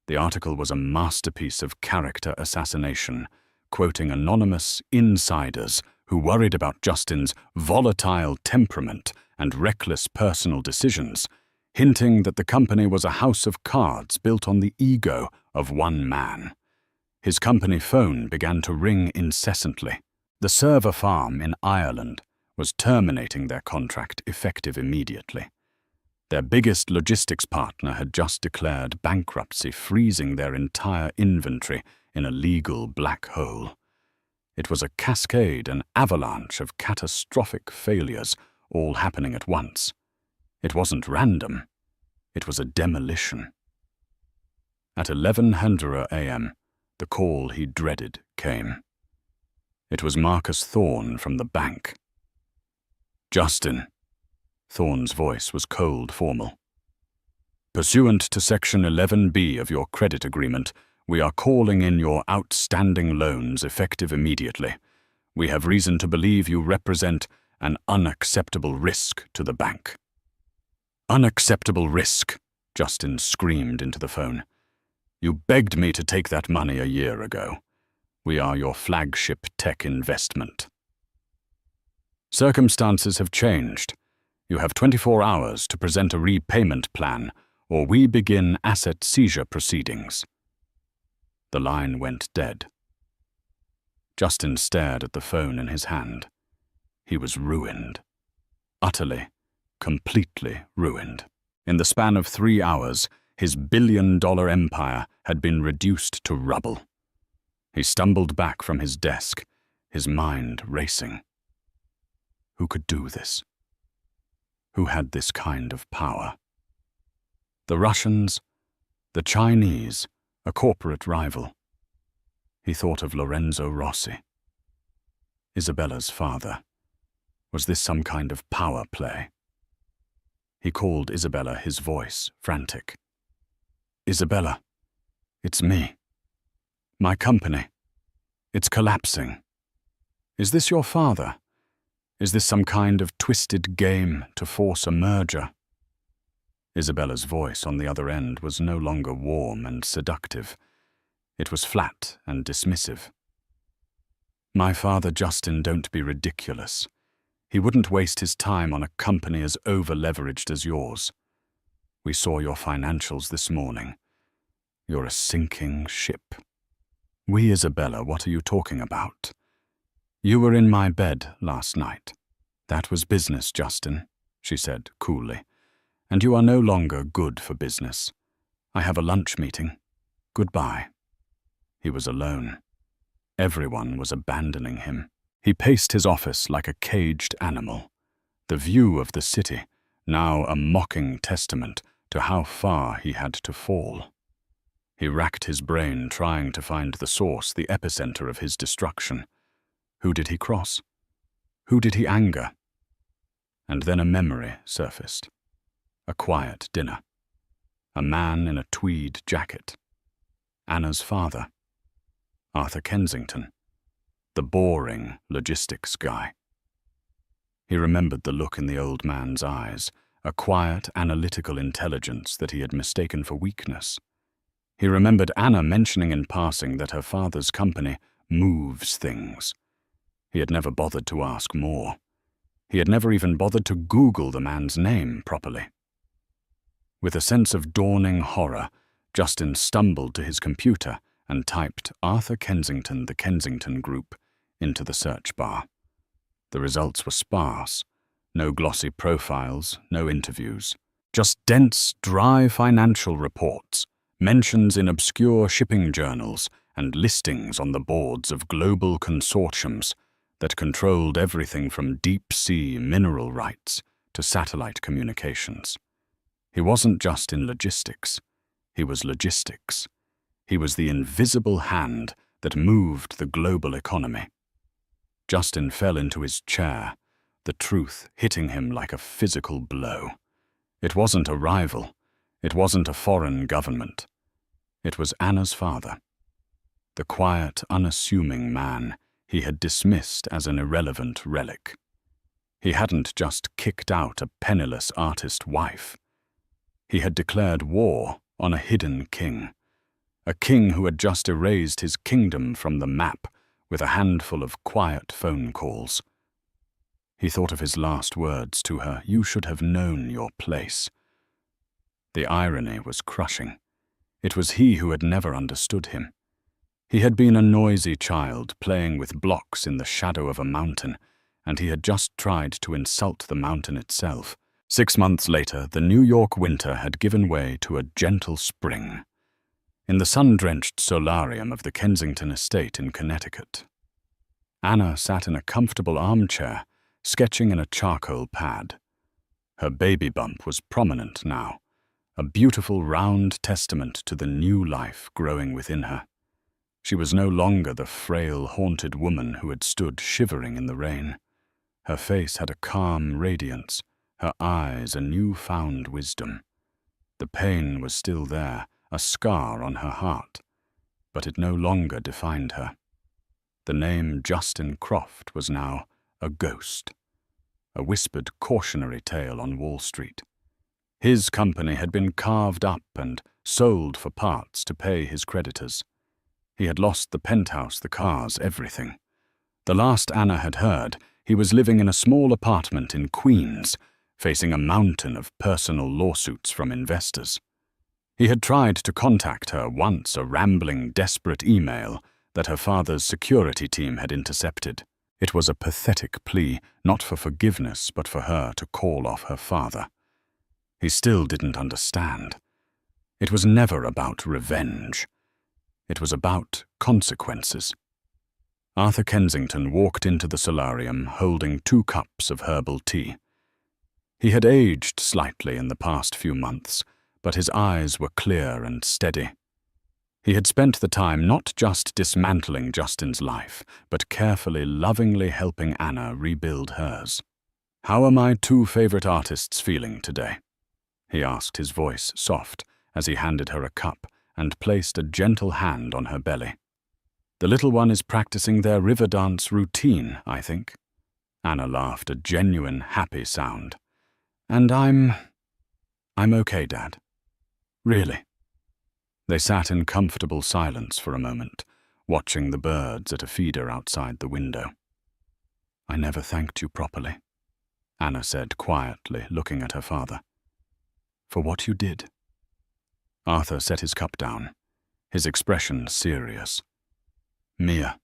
The article was a masterpiece of character assassination, quoting anonymous insiders who worried about Justin's volatile temperament and reckless personal decisions, hinting that the company was a house of cards built on the ego of one man. His company phone began to ring incessantly. The server farm in Ireland was terminating their contract effective immediately. Their biggest logistics partner had just declared bankruptcy, freezing their entire inventory in a legal black hole. It was a cascade, an avalanche of catastrophic failures, all happening at once. It wasn't random. It was a demolition. At 11:00 a.m., the call he dreaded came. It was Marcus Thorne from the bank. "Justin." Thorne's voice was cold formal. "Pursuant to Section 11B of your credit agreement, we are calling in your outstanding loans effective immediately. We have reason to believe you represent an unacceptable risk to the bank." "Unacceptable risk," Justin screamed into the phone. "You begged me to take that money a year ago. We are your flagship tech investment. Circumstances have changed. You have 24 hours to present a repayment plan, or we begin asset seizure proceedings." The line went dead. Justin stared at the phone in his hand. He was ruined. Utterly, completely ruined. In the span of 3 hours, his billion-dollar empire had been reduced to rubble. He stumbled back from his desk, his mind racing. Who could do this? Who had this kind of power? The Russians? The Chinese? A corporate rival? He thought of Lorenzo Rossi. Isabella's father. Was this some kind of power play? He called Isabella, his voice frantic. "Isabella, it's me. My company. It's collapsing. Is this your father? Is this some kind of twisted game to force a merger?" Isabella's voice on the other end was no longer warm and seductive. It was flat and dismissive. "My father, Justin, don't be ridiculous. He wouldn't waste his time on a company as over-leveraged as yours. We saw your financials this morning. You're a sinking ship." "We, Isabella, what are you talking about? You were in my bed last night. That was business, Justin," she said coolly. "And you are no longer good for business. I have a lunch meeting. Goodbye." He was alone. Everyone was abandoning him. He paced his office like a caged animal. The view of the city, now a mocking testament to how far he had to fall. He racked his brain trying to find the source, the epicenter of his destruction. Who did he cross? Who did he anger? And then a memory surfaced. A quiet dinner. A man in a tweed jacket. Anna's father. Arthur Kensington. The boring logistics guy. He remembered the look in the old man's eyes, a quiet, analytical intelligence that he had mistaken for weakness. He remembered Anna mentioning in passing that her father's company moves things. He had never bothered to ask more. He had never even bothered to Google the man's name properly. With a sense of dawning horror, Justin stumbled to his computer and typed Arthur Kensington, the Kensington Group, into the search bar. The results were sparse. No glossy profiles, no interviews. Just dense, dry financial reports, mentions in obscure shipping journals, and listings on the boards of global consortiums that controlled everything from deep-sea mineral rights to satellite communications. He wasn't just in logistics. He was logistics. He was the invisible hand that moved the global economy. Justin fell into his chair, the truth hitting him like a physical blow. It wasn't a rival. It wasn't a foreign government. It was Anna's father. The quiet, unassuming man he had dismissed as an irrelevant relic. He hadn't just kicked out a penniless artist wife. He had declared war on a hidden king. A king who had just erased his kingdom from the map with a handful of quiet phone calls. He thought of his last words to her, "You should have known your place." The irony was crushing. It was he who had never understood him. He had been a noisy child playing with blocks in the shadow of a mountain, and he had just tried to insult the mountain itself. 6 months later, the New York winter had given way to a gentle spring. In the sun-drenched solarium of the Kensington estate in Connecticut, Anna sat in a comfortable armchair, sketching in a charcoal pad. Her baby bump was prominent now, a beautiful round testament to the new life growing within her. She was no longer the frail, haunted woman who had stood shivering in the rain. Her face had a calm radiance, her eyes a new-found wisdom. The pain was still there, a scar on her heart, but it no longer defined her. The name Justin Croft was now a ghost, a whispered cautionary tale on Wall Street. His company had been carved up and sold for parts to pay his creditors. He had lost the penthouse, the cars, everything. The last Anna had heard, he was living in a small apartment in Queens, facing a mountain of personal lawsuits from investors. He had tried to contact her once, a rambling, desperate email that her father's security team had intercepted. It was a pathetic plea, not for forgiveness, but for her to call off her father. He still didn't understand. It was never about revenge. It was about consequences. Arthur Kensington walked into the solarium holding 2 cups of herbal tea. He had aged slightly in the past few months, but his eyes were clear and steady. He had spent the time not just dismantling Justin's life, but carefully, lovingly helping Anna rebuild hers. "How are my 2 favorite artists feeling today?" he asked, his voice soft, as he handed her a cup and placed a gentle hand on her belly. "The little one is practicing their river dance routine, I think." Anna laughed, a genuine, happy sound. "And I'm okay, Dad. Really." They sat in comfortable silence for a moment, watching the birds at a feeder outside the window. "I never thanked you properly," Anna said quietly, looking at her father. "For what you did." Arthur set his cup down, his expression serious. "Mia,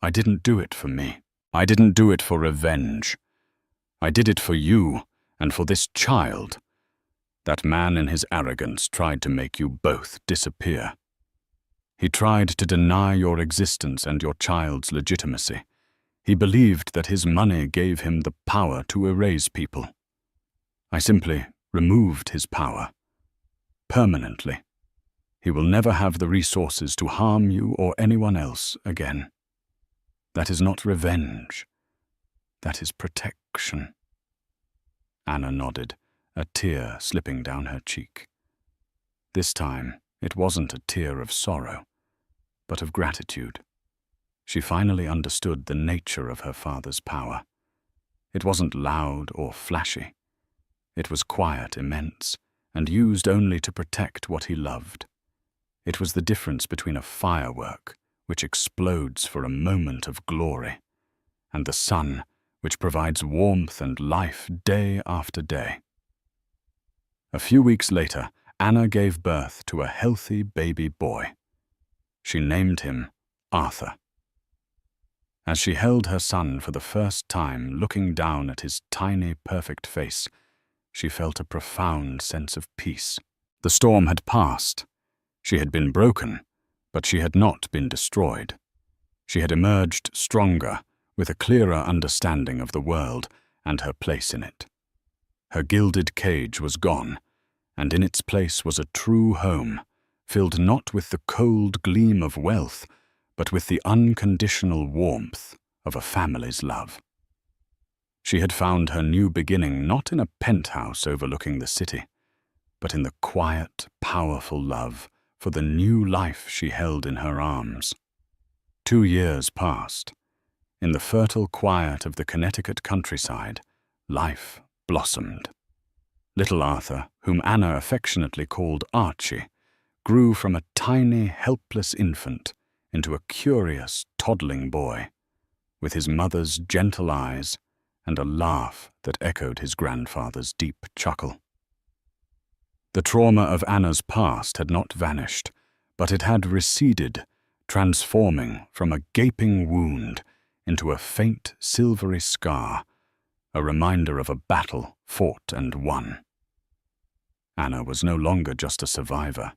I didn't do it for me. I didn't do it for revenge. I did it for you and for this child. That man in his arrogance tried to make you both disappear. He tried to deny your existence and your child's legitimacy. He believed that his money gave him the power to erase people. I simply removed his power. Permanently. He will never have the resources to harm you or anyone else again. That is not revenge. That is protection." Anna nodded, a tear slipping down her cheek. This time, it wasn't a tear of sorrow, but of gratitude. She finally understood the nature of her father's power. It wasn't loud or flashy. It was quiet, immense, and used only to protect what he loved. It was the difference between a firework, which explodes for a moment of glory, and the sun, which provides warmth and life day after day. A few weeks later, Anna gave birth to a healthy baby boy. She named him Arthur. As she held her son for the first time, looking down at his tiny, perfect face, she felt a profound sense of peace. The storm had passed. She had been broken, but she had not been destroyed. She had emerged stronger, with a clearer understanding of the world and her place in it. Her gilded cage was gone, and in its place was a true home, filled not with the cold gleam of wealth, but with the unconditional warmth of a family's love. She had found her new beginning not in a penthouse overlooking the city, but in the quiet, powerful love for the new life she held in her arms. 2 years passed. In the fertile quiet of the Connecticut countryside, life blossomed. Little Arthur, whom Anna affectionately called Archie, grew from a tiny, helpless infant into a curious, toddling boy, with his mother's gentle eyes and a laugh that echoed his grandfather's deep chuckle. The trauma of Anna's past had not vanished, but it had receded, transforming from a gaping wound into a faint, silvery scar, a reminder of a battle fought and won. Anna was no longer just a survivor.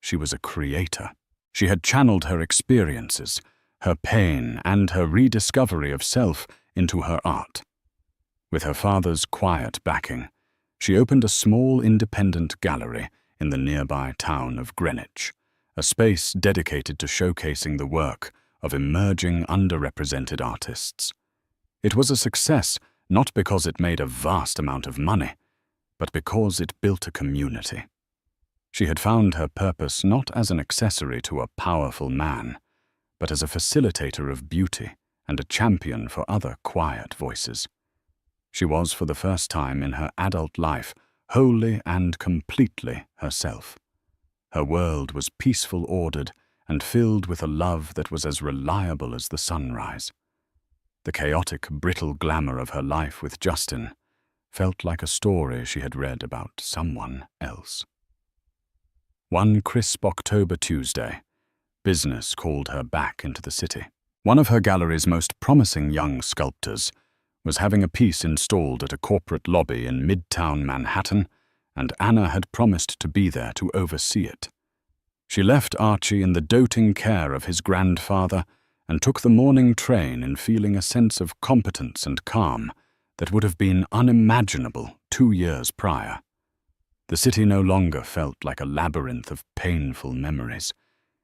She was a creator. She had channeled her experiences, her pain, and her rediscovery of self into her art. With her father's quiet backing, she opened a small independent gallery in the nearby town of Greenwich, a space dedicated to showcasing the work of emerging underrepresented artists. It was a success not because it made a vast amount of money, but because it built a community. She had found her purpose not as an accessory to a powerful man, but as a facilitator of beauty and a champion for other quiet voices. She was, for the first time in her adult life, wholly and completely herself. Her world was peaceful, ordered, and filled with a love that was as reliable as the sunrise. The chaotic, brittle glamour of her life with Justin felt like a story she had read about someone else. One crisp October Tuesday, business called her back into the city. One of her gallery's most promising young sculptors was having a piece installed at a corporate lobby in Midtown Manhattan, and Anna had promised to be there to oversee it. She left Archie in the doting care of his grandfather and took the morning train in feeling a sense of competence and calm that would have been unimaginable 2 years prior. The city no longer felt like a labyrinth of painful memories.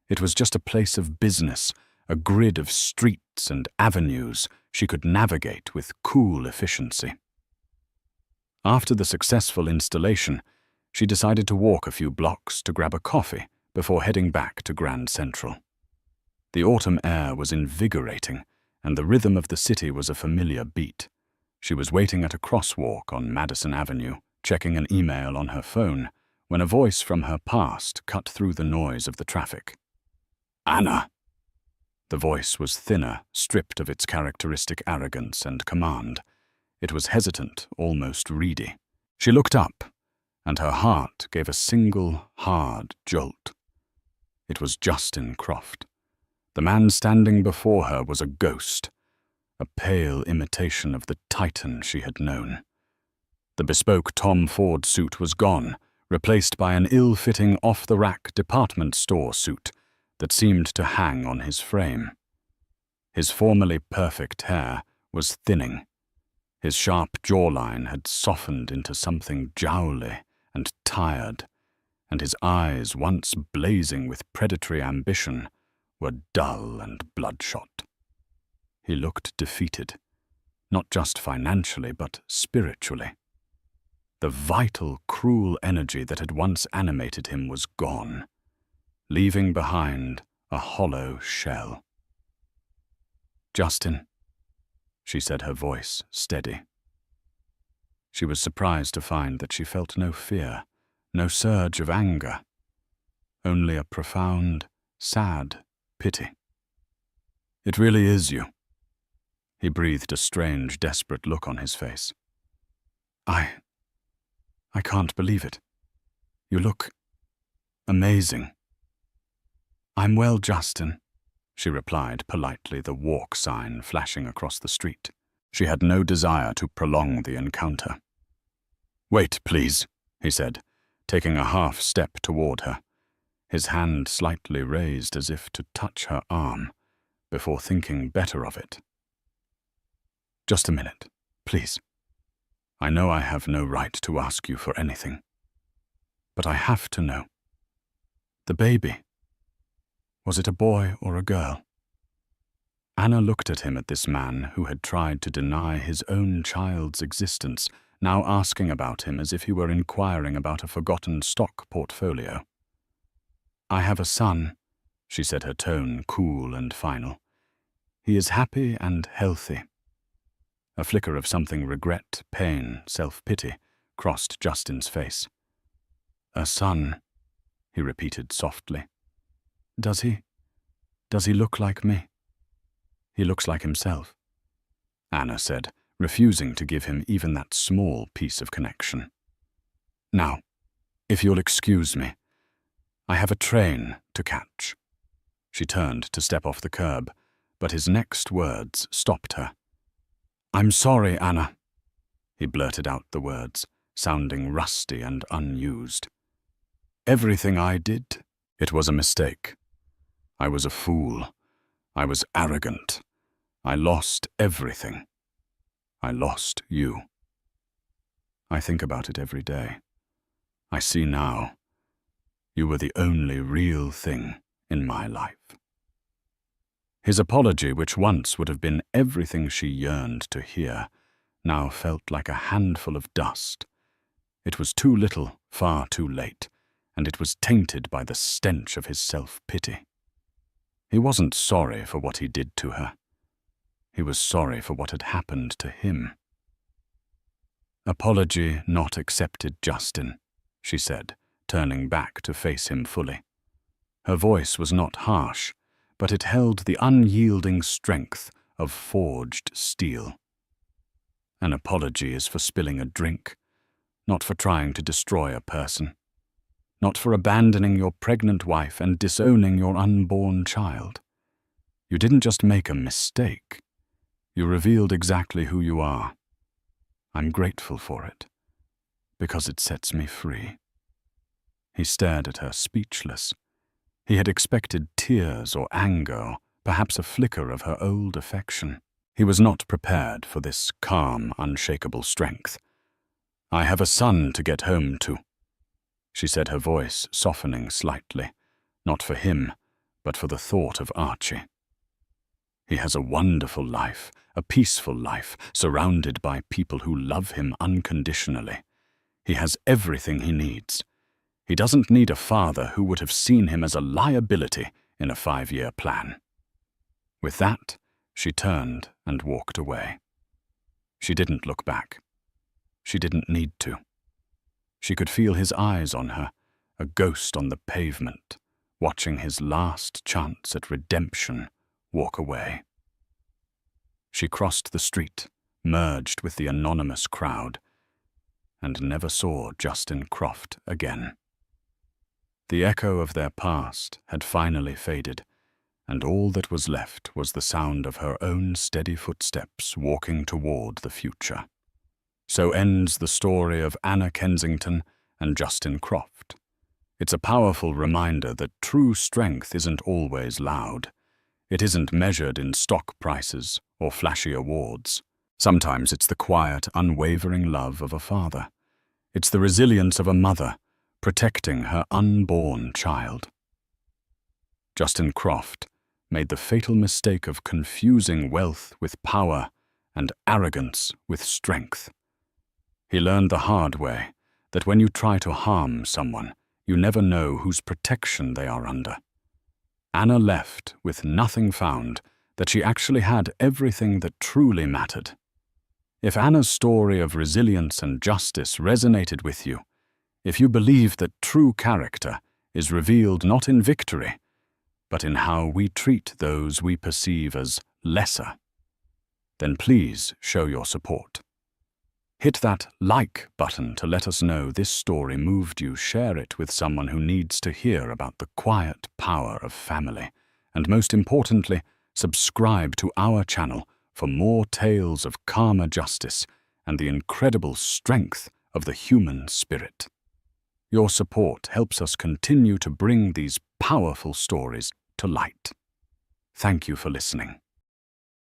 It was just a place of business, a grid of streets and avenues she could navigate with cool efficiency. After the successful installation, She decided to walk a few blocks to grab a coffee before heading back to Grand Central. The autumn air was invigorating, and the rhythm of the city was a familiar beat. She was waiting at a crosswalk on Madison Avenue, checking an email on her phone, when a voice from her past cut through the noise of the traffic. "Anna!" The voice was thinner, stripped of its characteristic arrogance and command. It was hesitant, almost reedy. She looked up, and her heart gave a single, hard jolt. It was Justin Croft. The man standing before her was a ghost, a pale imitation of the Titan she had known. The bespoke Tom Ford suit was gone, replaced by an ill-fitting off-the-rack department store suit that seemed to hang on his frame. His formerly perfect hair was thinning. His sharp jawline had softened into something jowly and tired, and his eyes, once blazing with predatory ambition, were dull and bloodshot. He looked defeated, not just financially but spiritually. The vital, cruel energy that had once animated him was gone, leaving behind a hollow shell. "Justin," she said, her voice steady. She was surprised to find that she felt no fear, no surge of anger, only a profound, sad pity. "It really is you." He breathed a strange, desperate look on his face. I can't believe it. You look amazing." "I'm well, Justin," she replied politely, the walk sign flashing across the street. She had no desire to prolong the encounter. "Wait, please," he said, taking a half step toward her, his hand slightly raised as if to touch her arm, before thinking better of it. "Just a minute, please. I know I have no right to ask you for anything, but I have to know. The baby, was it a boy or a girl?" Anna looked at him, at this man who had tried to deny his own child's existence, now asking about him as if he were inquiring about a forgotten stock portfolio. "I have a son," she said, her tone cool and final. "He is happy and healthy." A flicker of something regret, pain, self-pity crossed Justin's face. "A son," he repeated softly. Does he look like me?" "He looks like himself," Anna said, refusing to give him even that small piece of connection. "Now, if you'll excuse me, I have a train to catch." She turned to step off the curb, but his next words stopped her. "I'm sorry, Anna." He blurted out the words, sounding rusty and unused. "Everything I did, it was a mistake. I was a fool. I was arrogant. I lost everything. I lost you. I think about it every day. I see now. You were the only real thing in my life." His apology, which once would have been everything she yearned to hear, now felt like a handful of dust. It was too little, far too late, and it was tainted by the stench of his self-pity. He wasn't sorry for what he did to her. He was sorry for what had happened to him. "Apology not accepted, Justin," she said, turning back to face him fully. Her voice was not harsh, but it held the unyielding strength of forged steel. "An apology is for spilling a drink, not for trying to destroy a person, not for abandoning your pregnant wife and disowning your unborn child. You didn't just make a mistake. You revealed exactly who you are. I'm grateful for it, because it sets me free." He stared at her, speechless. He had expected tears or anger, or perhaps a flicker of her old affection. He was not prepared for this calm, unshakable strength. "I have a son to get home to," she said, her voice softening slightly, not for him, but for the thought of Archie. "He has a wonderful life, a peaceful life, surrounded by people who love him unconditionally. He has everything he needs. He doesn't need a father who would have seen him as a liability in a 5-year plan. With that, she turned and walked away. She didn't look back. She didn't need to. She could feel his eyes on her, a ghost on the pavement, watching his last chance at redemption walk away. She crossed the street, merged with the anonymous crowd, and never saw Justin Croft again. The echo of their past had finally faded, and all that was left was the sound of her own steady footsteps walking toward the future. So ends the story of Anna Kensington and Justin Croft. It's a powerful reminder that true strength isn't always loud. It isn't measured in stock prices or flashy awards. Sometimes it's the quiet, unwavering love of a father. It's the resilience of a mother protecting her unborn child. Justin Croft made the fatal mistake of confusing wealth with power and arrogance with strength. He learned the hard way that when you try to harm someone, you never know whose protection they are under. Anna left with nothing found that she actually had everything that truly mattered. If Anna's story of resilience and justice resonated with you, if you believe that true character is revealed not in victory, but in how we treat those we perceive as lesser, then please show your support. Hit that like button to let us know this story moved you. Share it with someone who needs to hear about the quiet power of family. And most importantly, subscribe to our channel for more tales of karma justice and the incredible strength of the human spirit. Your support helps us continue to bring these powerful stories to light. Thank you for listening.